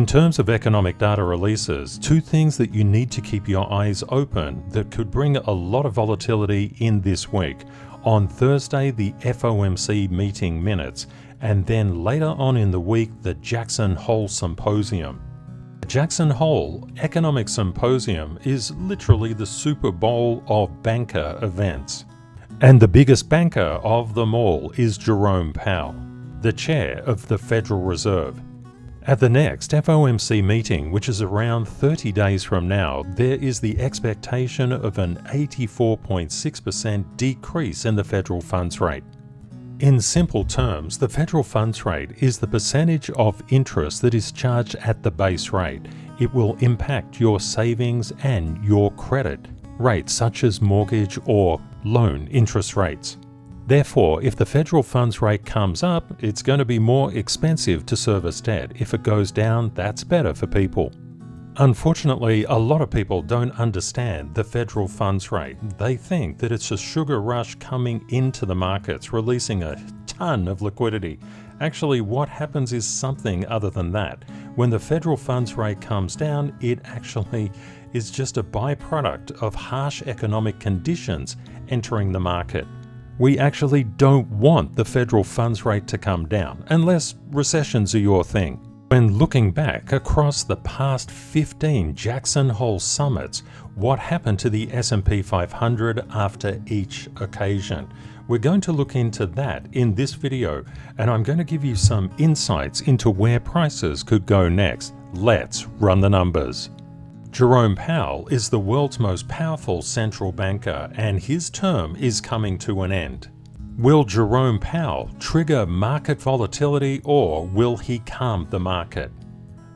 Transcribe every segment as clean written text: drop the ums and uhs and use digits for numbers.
terms of economic data releases, two things that you need to keep your eyes open that could bring a lot of volatility in this week. On Thursday, the FOMC meeting minutes, and then later on in the week, the Jackson Hole Symposium. The Jackson Hole Economic Symposium is literally the Super Bowl of banker events. And the biggest banker of them all is Jerome Powell, the chair of the Federal Reserve. At the next FOMC meeting, which is around 30 days from now, there is the expectation of an 84.6% decrease in the federal funds rate. In simple terms, the federal funds rate is the percentage of interest that is charged at the base rate. It will impact your savings and your credit rates, such as mortgage or loan interest rates. Therefore, if the federal funds rate comes up, it's going to be more expensive to service debt. If it goes down, that's better for people. Unfortunately, a lot of people don't understand the federal funds rate. They think that it's a sugar rush coming into the markets, releasing a ton of liquidity. Actually, what happens is something other than that. When the federal funds rate comes down, it actually is just a byproduct of harsh economic conditions entering the market. We actually don't want the federal funds rate to come down, unless recessions are your thing. When looking back across the past 15 Jackson Hole summits, what happened to the S&P 500 after each occasion? We're going to look into that in this video, and I'm going to give you some insights into where prices could go next. Let's run the numbers. Jerome Powell is the world's most powerful central banker, and his term is coming to an end. Will Jerome Powell trigger market volatility, or will he calm the market?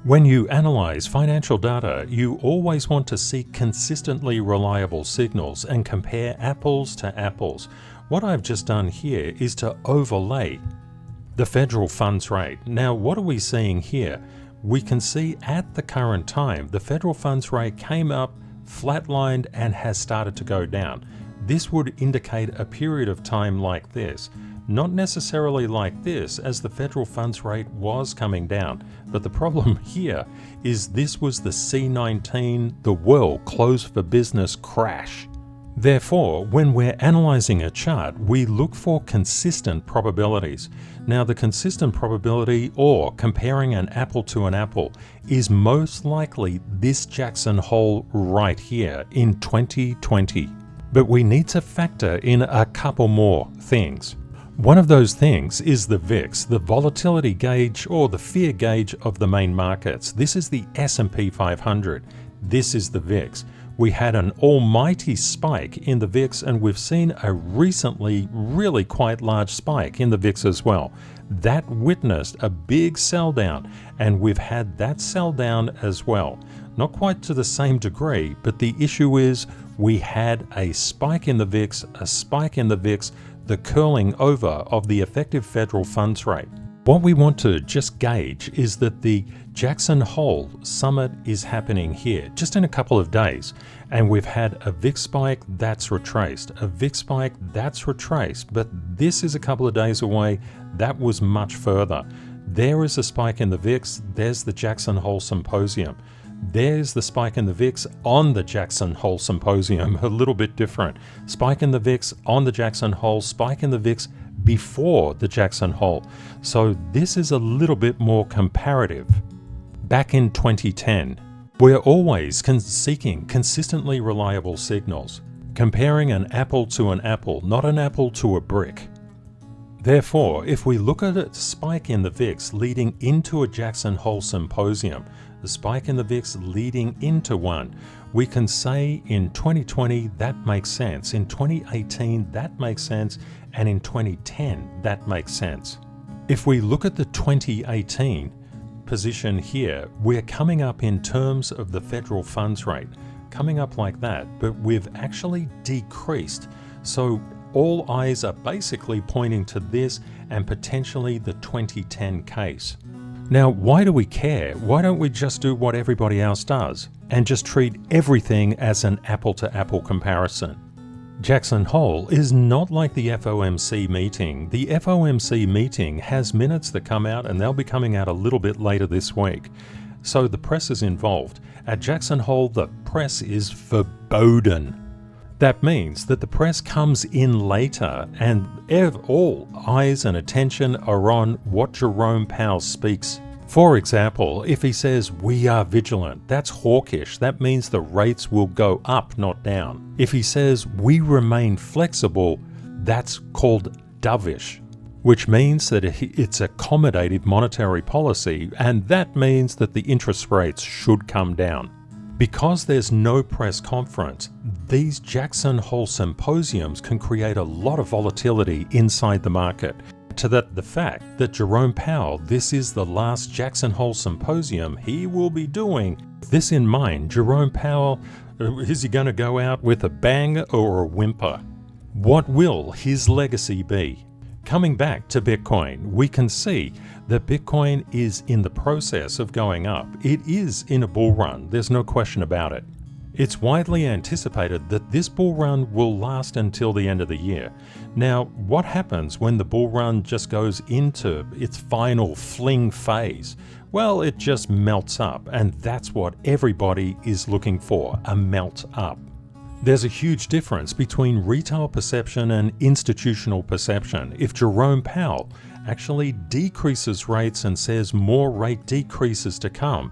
When you analyze financial data, you always want to seek consistently reliable signals and compare apples to apples. What I've just done here is to overlay the federal funds rate. Now, what are we seeing here? We can see at the current time, the federal funds rate came up, flatlined, and has started to go down. This would indicate a period of time like this. Not necessarily like this, as the federal funds rate was coming down. But the problem here is this was the C19, the world closed for business crash. Therefore, when we're analyzing a chart, we look for consistent probabilities. Now, the consistent probability, or comparing an apple to an apple, is most likely this Jackson Hole right here in 2020. But we need to factor in a couple more things. One of those things is the VIX, the volatility gauge or the fear gauge of the main markets. This is the S&P 500. This is the VIX. We had an almighty spike in the VIX, and we've seen a recently really quite large spike in the VIX as well. That witnessed a big sell down, and we've had that sell down as well. Not quite to the same degree, but the issue is we had a spike in the VIX, the curling over of the effective federal funds rate. What we want to just gauge is that the Jackson Hole Summit is happening here just in a couple of days, and we've had a VIX spike that's retraced, a VIX spike that's retraced, but this is a couple of days away. That was much further. There is a spike in the VIX, there's the Jackson Hole Symposium. There's the spike in the VIX on the Jackson Hole Symposium, a little bit different. Spike in the VIX on the Jackson Hole, spike in the VIX before the Jackson Hole. So this is a little bit more comparative. Back in 2010, we're always seeking consistently reliable signals, comparing an apple to an apple, not an apple to a brick. Therefore, if we look at a spike in the VIX leading into a Jackson Hole Symposium, the spike in the VIX leading into one, we can say in 2020 that makes sense, in 2018 that makes sense, and in 2010 that makes sense. If we look at the 2018 position here, we're coming up in terms of the federal funds rate, coming up like that, but we've actually decreased. So all eyes are basically pointing to this and potentially the 2010 case. Now, why do we care? Why don't we just do what everybody else does and just treat everything as an apple-to-apple comparison? Jackson Hole is not like the FOMC meeting. The FOMC meeting has minutes that come out, and they'll be coming out a little bit later this week. so the press is involved. At Jackson Hole, the press is verboten. That means that the press comes in later and all eyes and attention are on what Jerome Powell speaks. For example, if he says, "We are vigilant," that's hawkish. That means the rates will go up, not down. If he says, "We remain flexible," that's called dovish, which means that it's accommodative monetary policy, and that means that the interest rates should come down. Because there's no press conference, these Jackson Hole symposiums can create a lot of volatility inside the market. To the fact that Jerome Powell, this is the last Jackson Hole symposium he will be doing. With this in mind, Jerome Powell, is he going to go out with a bang or a whimper? What will his legacy be? Coming back to Bitcoin, we can see that Bitcoin is in the process of going up. It is in a bull run, there's no question about it. It's widely anticipated that this bull run will last until the end of the year. Now, what happens when the bull run just goes into its final fling phase? Well, it just melts up, and that's what everybody is looking for, a melt up. There's a huge difference between retail perception and institutional perception. If Jerome Powell actually decreases rates and says more rate decreases to come,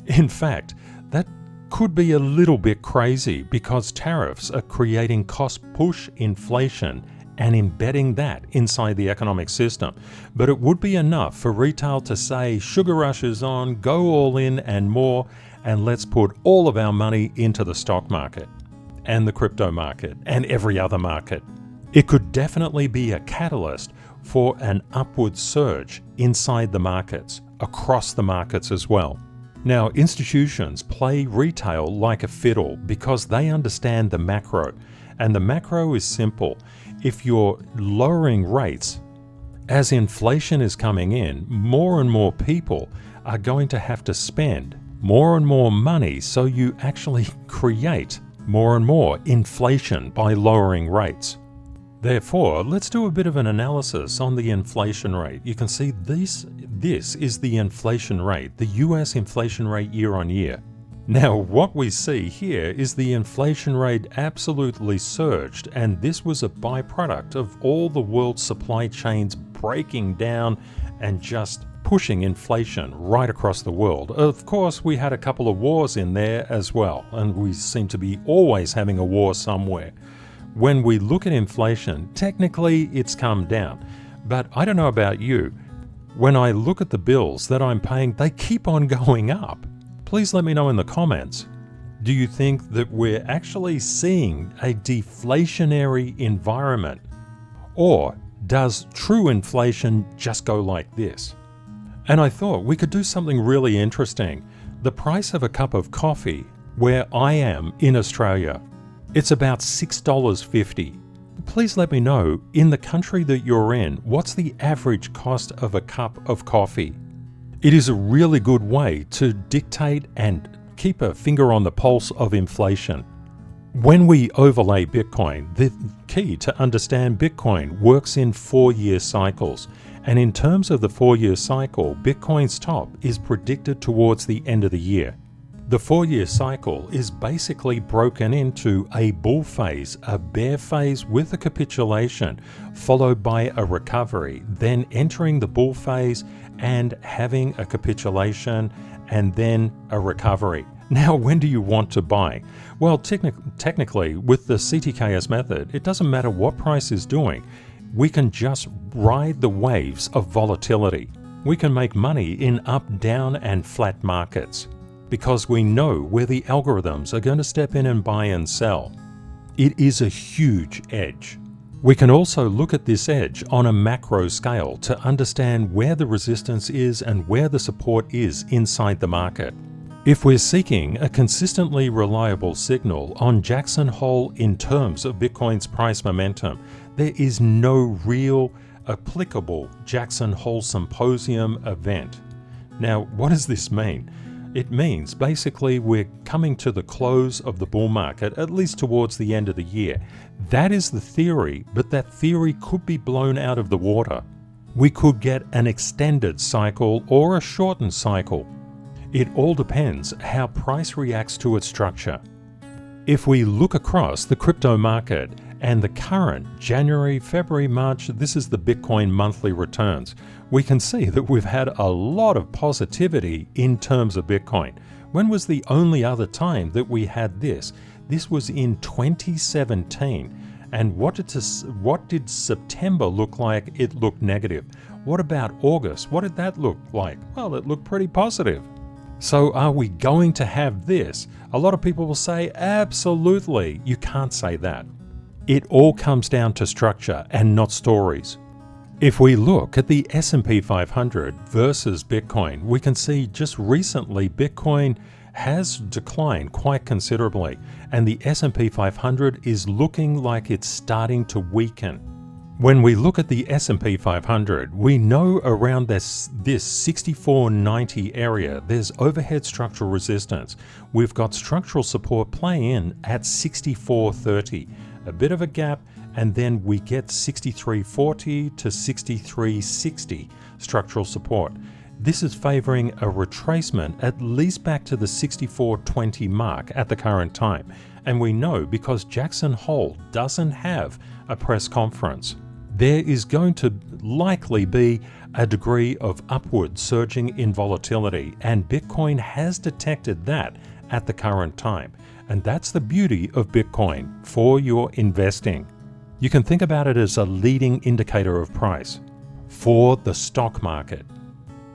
in fact, that could be a little bit crazy because tariffs are creating cost-push inflation and embedding that inside the economic system. But it would be enough for retail to say, sugar rush is on, go all in and more, and let's put all of our money into the stock market and the crypto market and every other market. It could definitely be a catalyst for an upward surge inside the markets, across the markets as well. Now, institutions play retail like a fiddle because they understand the macro, and the macro is simple. If you're lowering rates, as inflation is coming in, more and more people are going to have to spend more and more money, so you actually create more and more inflation by lowering rates. Therefore, let's do a bit of an analysis on the inflation rate. You can see this is the inflation rate, the US inflation rate year on year. Now, what we see here is the inflation rate absolutely surged, and this was a byproduct of all the world's supply chains breaking down and just pushing inflation right across the world. Of course, we had a couple of wars in there as well, and we seem to be always having a war somewhere. When we look at inflation, technically it's come down, but I don't know about you. When I look at the bills that I'm paying, they keep on going up. Please let me know in the comments. Do you think that we're actually seeing a deflationary environment? Or does true inflation just go like this? And I thought we could do something really interesting. The price of a cup of coffee, where I am in Australia, it's about $6.50. Please let me know, in the country that you're in, what's the average cost of a cup of coffee? It is a really good way to dictate and keep a finger on the pulse of inflation. When we overlay Bitcoin, the key to understand Bitcoin works in 4-year cycles. And in terms of the 4-year cycle, Bitcoin's top is predicted towards the end of the year. The 4-year cycle is basically broken into a bull phase, a bear phase with a capitulation, followed by a recovery, then entering the bull phase and having a capitulation, and then a recovery. Now, when do you want to buy? Well, technically, with the CTKS method, it doesn't matter what price is doing. We can just ride the waves of volatility. We can make money in up, down, and flat markets because we know where the algorithms are going to step in and buy and sell. It is a huge edge. We can also look at this edge on a macro scale to understand where the resistance is and where the support is inside the market. If we're seeking a consistently reliable signal on Jackson Hole in terms of Bitcoin's price momentum, there is no real applicable Jackson Hole Symposium event. Now, what does this mean? It means basically we're coming to the close of the bull market, at least towards the end of the year. That is the theory, but that theory could be blown out of the water. We could get an extended cycle or a shortened cycle. It all depends how price reacts to its structure. If we look across the crypto market and the current January, February, March, this is the Bitcoin monthly returns, we can see that we've had a lot of positivity in terms of Bitcoin. When was the only other time that we had this? This was in 2017. And what did September look like? It looked negative. What about August? What did that look like? Well, it looked pretty positive. So are we going to have this? A lot of people will say, absolutely. You can't say that. It all comes down to structure and not stories. If we look at the S&P 500 versus Bitcoin, we can see just recently Bitcoin has declined quite considerably, and the S&P 500 is looking like it's starting to weaken. When we look at the S&P 500, we know around this 6490 area, there's overhead structural resistance. We've got structural support playing in at 6430, a bit of a gap, and then we get 6340 to 6360 structural support. This is favoring a retracement at least back to the 6420 mark at the current time. And we know because Jackson Hole doesn't have a press conference, there is going to likely be a degree of upward surging in volatility, and Bitcoin has detected that at the current time. And that's the beauty of Bitcoin for your investing. You can think about it as a leading indicator of price for the stock market.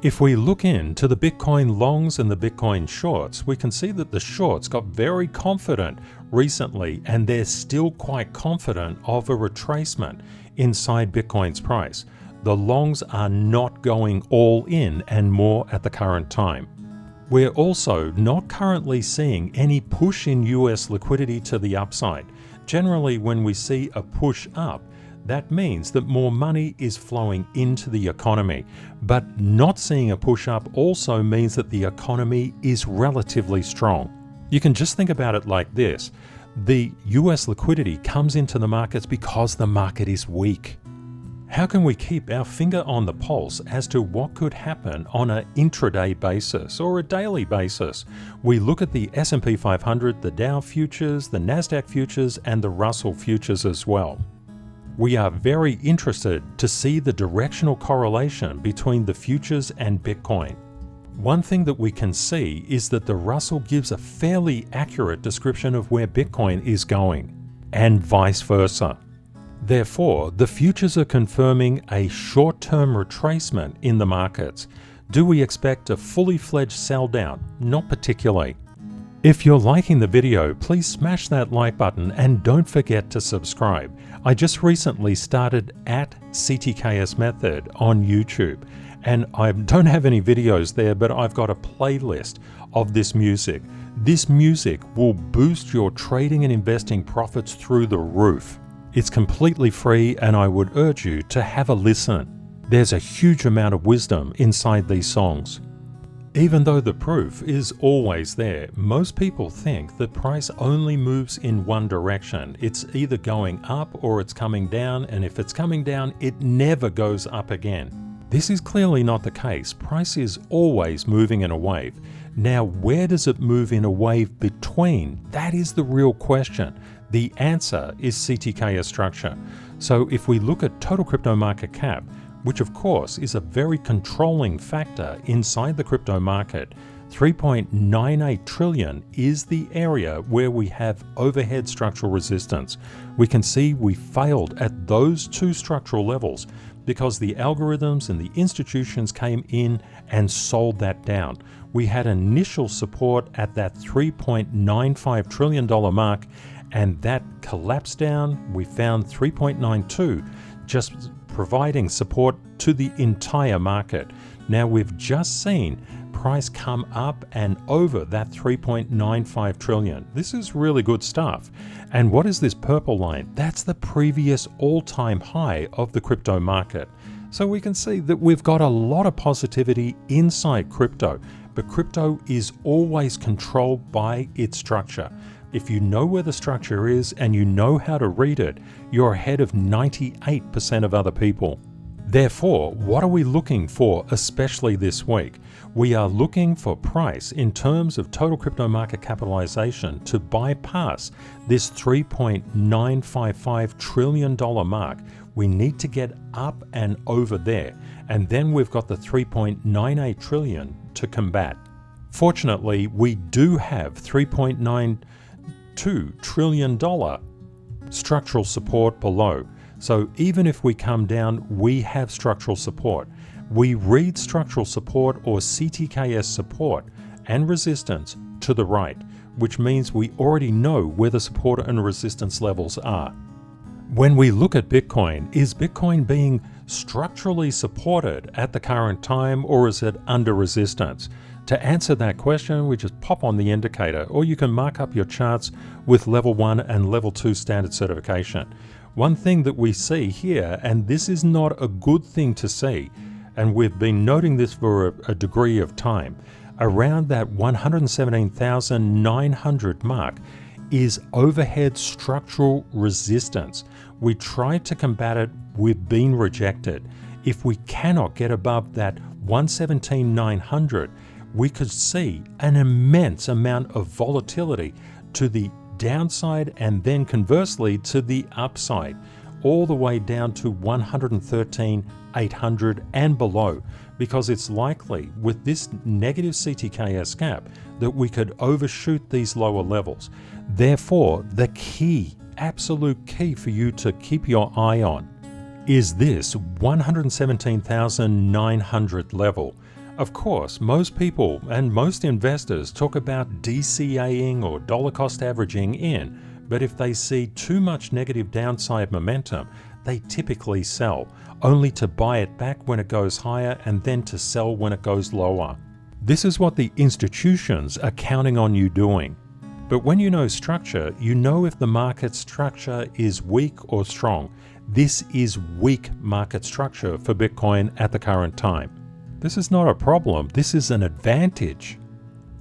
If we look into the Bitcoin longs and the Bitcoin shorts, we can see that the shorts got very confident recently, and they're still quite confident of a retracement inside Bitcoin's price. The longs are not going all in and more at the current time. We're also not currently seeing any push in US liquidity to the upside. Generally, when we see a push up, that means that more money is flowing into the economy. But not seeing a push up also means that the economy is relatively strong. You can just think about it like this. The US liquidity comes into the markets because the market is weak. How can we keep our finger on the pulse as to what could happen on an intraday basis or a daily basis? We look at the S&P 500, the Dow futures, the NASDAQ futures, and the Russell futures as well. We are very interested to see the directional correlation between the futures and Bitcoin. One thing that we can see is that the Russell gives a fairly accurate description of where Bitcoin is going, and vice versa. Therefore, the futures are confirming a short-term retracement in the markets. Do we expect a fully fledged sell down? Not particularly. If you're liking the video, please smash that like button and don't forget to subscribe. I just recently started at CTKS Method on YouTube, and I don't have any videos there, but I've got a playlist of this music. This music will boost your trading and investing profits through the roof. It's completely free, and I would urge you to have a listen. There's a huge amount of wisdom inside these songs. Even though the proof is always there, most people think that price only moves in one direction. It's either going up or it's coming down, and if it's coming down, it never goes up again. This is clearly not the case. Price is always moving in a wave. Now, where does it move in a wave between? That is the real question. The answer is CTKS structure. So if we look at total crypto market cap, which of course is a very controlling factor inside the crypto market, 3.98 trillion is the area where we have overhead structural resistance. We can see we failed at those two structural levels because the algorithms and the institutions came in and sold that down. We had initial support at that $3.95 trillion mark, and that collapsed down. We found 3.92, just providing support to the entire market. Now we've just seen price come up and over that 3.95 trillion. This is really good stuff. And what is this purple line? That's the previous all-time high of the crypto market. So we can see that we've got a lot of positivity inside crypto, but crypto is always controlled by its structure. If you know where the structure is and you know how to read it, you're ahead of 98% of other people. Therefore, what are we looking for, especially this week? We are looking for price in terms of total crypto market capitalization to bypass this $3.955 trillion mark. We need to get up and over there, and then we've got the $3.98 trillion to combat. Fortunately, we do have $3.92 trillion structural support below. So even if we come down, we have structural support. We read structural support or CTKS support and resistance to the right, which means we already know where the support and resistance levels are. When we look at Bitcoin, is Bitcoin being structurally supported at the current time, or is it under resistance? To answer that question, we just pop on the indicator, or you can mark up your charts with level 1 and level 2 standard certification. One thing that we see here, and this is not a good thing to see, and we've been noting this for a degree of time, around that 117,900 mark is overhead structural resistance. We tried to combat it, we've been rejected. If we cannot get above that 117,900, we could see an immense amount of volatility to the downside and then conversely to the upside, all the way down to 113,800 and below, because it's likely with this negative CTKS gap that we could overshoot these lower levels. Therefore, the key, absolute key for you to keep your eye on is this 117,900 level. Of course, most people and most investors talk about DCAing or dollar cost averaging in, but if they see too much negative downside momentum, they typically sell, only to buy it back when it goes higher and then to sell when it goes lower. This is what the institutions are counting on you doing. But when you know structure, you know if the market structure is weak or strong. This is weak market structure for Bitcoin at the current time. This is not a problem, this is an advantage.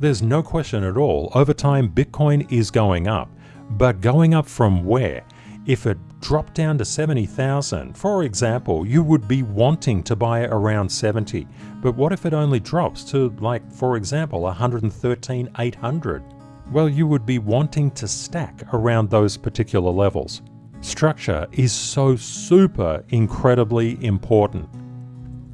There's no question at all, over time Bitcoin is going up, but going up from where? If it dropped down to 70,000, for example, you would be wanting to buy around 70. But what if it only drops to, like, for example, 113,800? Well, you would be wanting to stack around those particular levels. Structure is so super incredibly important.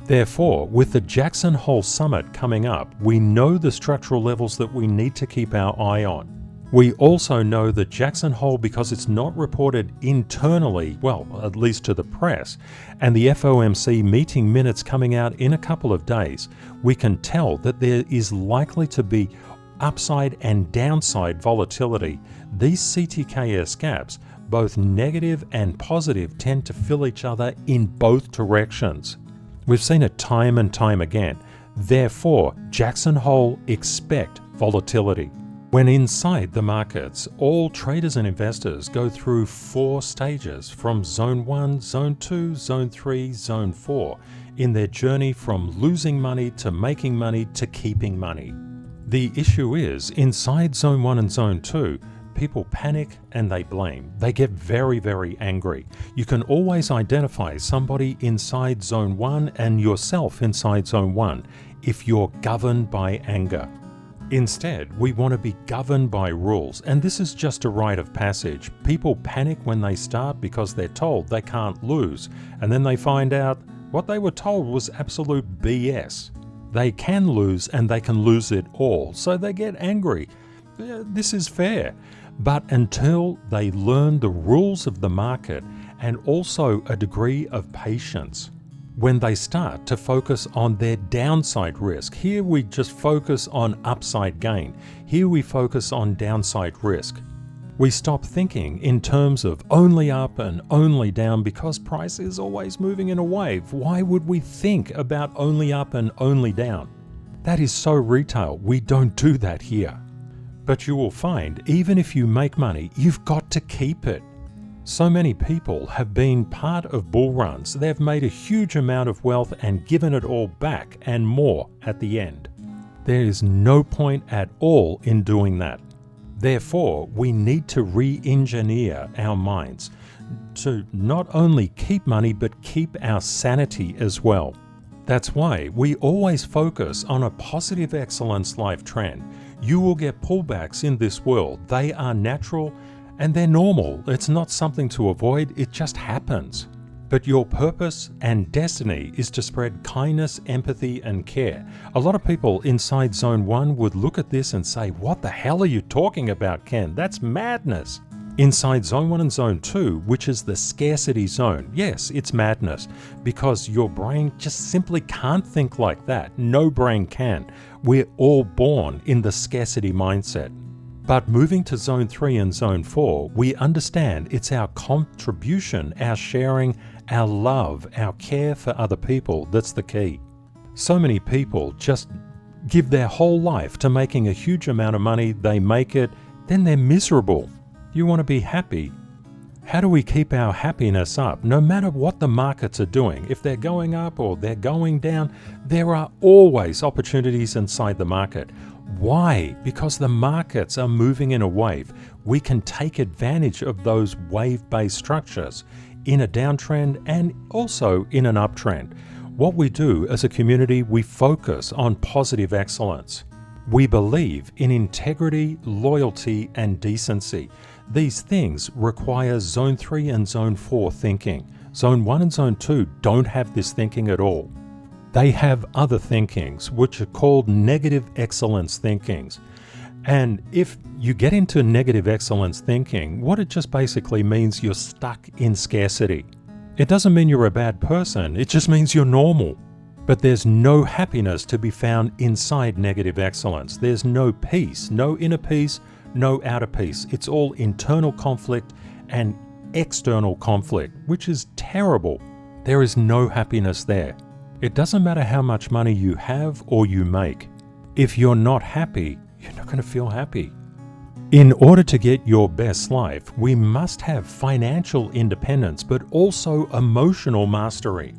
Therefore, with the Jackson Hole Summit coming up, we know the structural levels that we need to keep our eye on. We also know that Jackson Hole, because it's not reported internally, well, at least to the press, and the FOMC meeting minutes coming out in a couple of days, we can tell that there is likely to be upside and downside volatility. These CTKS gaps, both negative and positive, tend to fill each other in both directions. We've seen it time and time again. Therefore, Jackson Hole, expect volatility. When inside the markets, all traders and investors go through 4 stages from Zone 1, Zone 2, Zone 3, Zone 4 in their journey from losing money to making money to keeping money. The issue is, inside Zone 1 and Zone 2, people panic and they blame. They get very, very angry. You can always identify somebody inside Zone 1 and yourself inside Zone 1 if you're governed by anger. Instead, we want to be governed by rules, and this is just a rite of passage. People panic when they start because they're told they can't lose, and then they find out what they were told was absolute BS. They can lose and they can lose it all, so they get angry. This is fair. But until they learn the rules of the market and also a degree of patience, when they start to focus on their downside risk, here we just focus on upside gain, here we focus on downside risk. We stop thinking in terms of only up and only down because price is always moving in a wave. Why would we think about only up and only down? That is so retail, we don't do that here. But you will find, even if you make money, you've got to keep it. So many people have been part of bull runs. They've made a huge amount of wealth and given it all back and more at the end. There is no point at all in doing that. Therefore, we need to re-engineer our minds to not only keep money, but keep our sanity as well. That's why we always focus on a positive excellence life trend. You will get pullbacks in this world. They are natural and they're normal. It's not something to avoid, it just happens. But your purpose and destiny is to spread kindness, empathy, and care. A lot of people inside Zone 1 would look at this and say, "What the hell are you talking about, Ken? That's madness." Inside Zone 1 and Zone 2, which is the scarcity zone, yes, it's madness, because your brain just simply can't think like that. No brain can. We're all born in the scarcity mindset. But moving to Zone 3 and Zone 4, we understand it's our contribution, our sharing, our love, our care for other people that's the key. So many people just give their whole life to making a huge amount of money, they make it, then they're miserable. You want to be happy. How do we keep our happiness up? No matter what the markets are doing, if they're going up or they're going down, there are always opportunities inside the market. Why? Because the markets are moving in a wave. We can take advantage of those wave-based structures in a downtrend and also in an uptrend. What we do as a community, we focus on positive excellence. We believe in integrity, loyalty, and decency. These things require Zone 3 and Zone 4 thinking. Zone 1 and Zone 2 don't have this thinking at all. They have other thinkings, which are called negative excellence thinkings. And if you get into negative excellence thinking, what it just basically means you're stuck in scarcity. It doesn't mean you're a bad person, it just means you're normal. But there's no happiness to be found inside negative excellence. There's no peace, no inner peace, no outer peace. It's all internal conflict and external conflict, which is terrible. There is no happiness there. It doesn't matter how much money you have or you make. If you're not happy, you're not going to feel happy. In order to get your best life, we must have financial independence, but also emotional mastery.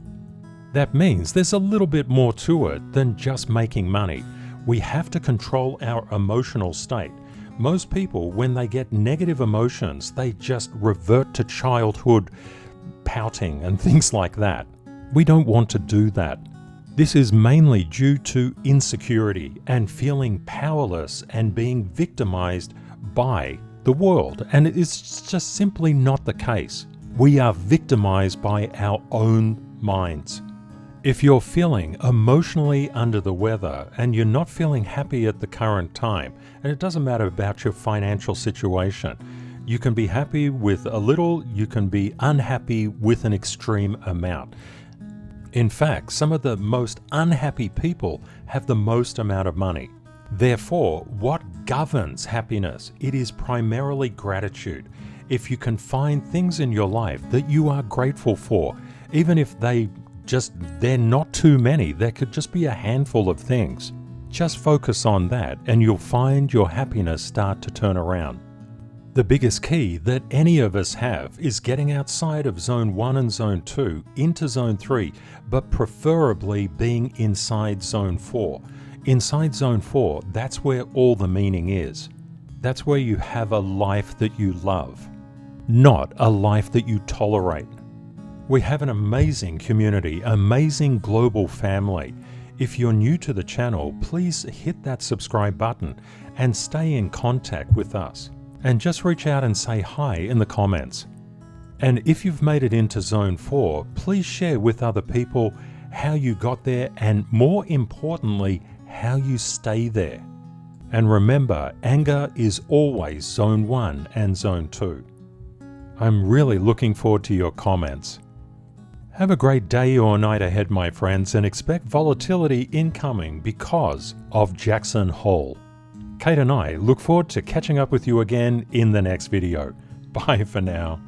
That means there's a little bit more to it than just making money. We have to control our emotional state. Most people, when they get negative emotions, they just revert to childhood pouting and things like that. We don't want to do that. This is mainly due to insecurity and feeling powerless and being victimized by the world. And it's just simply not the case. We are victimized by our own minds. If you're feeling emotionally under the weather and you're not feeling happy at the current time, and it doesn't matter about your financial situation, you can be happy with a little, you can be unhappy with an extreme amount. In fact, some of the most unhappy people have the most amount of money. Therefore, what governs happiness? It is primarily gratitude. If you can find things in your life that you are grateful for, even if they're not too many, there could just be a handful of things. Just focus on that and you'll find your happiness start to turn around. The biggest key that any of us have is getting outside of Zone 1 and Zone 2 into Zone 3, but preferably being inside Zone 4. Inside Zone 4, that's where all the meaning is. That's where you have a life that you love, not a life that you tolerate. We have an amazing community, amazing global family. If you're new to the channel, please hit that subscribe button and stay in contact with us. And just reach out and say hi in the comments. And if you've made it into Zone 4, please share with other people how you got there and, more importantly, how you stay there. And remember, anger is always Zone 1 and Zone 2. I'm really looking forward to your comments. Have a great day or night ahead, my friends, and expect volatility incoming because of Jackson Hole. Kate and I look forward to catching up with you again in the next video. Bye for now.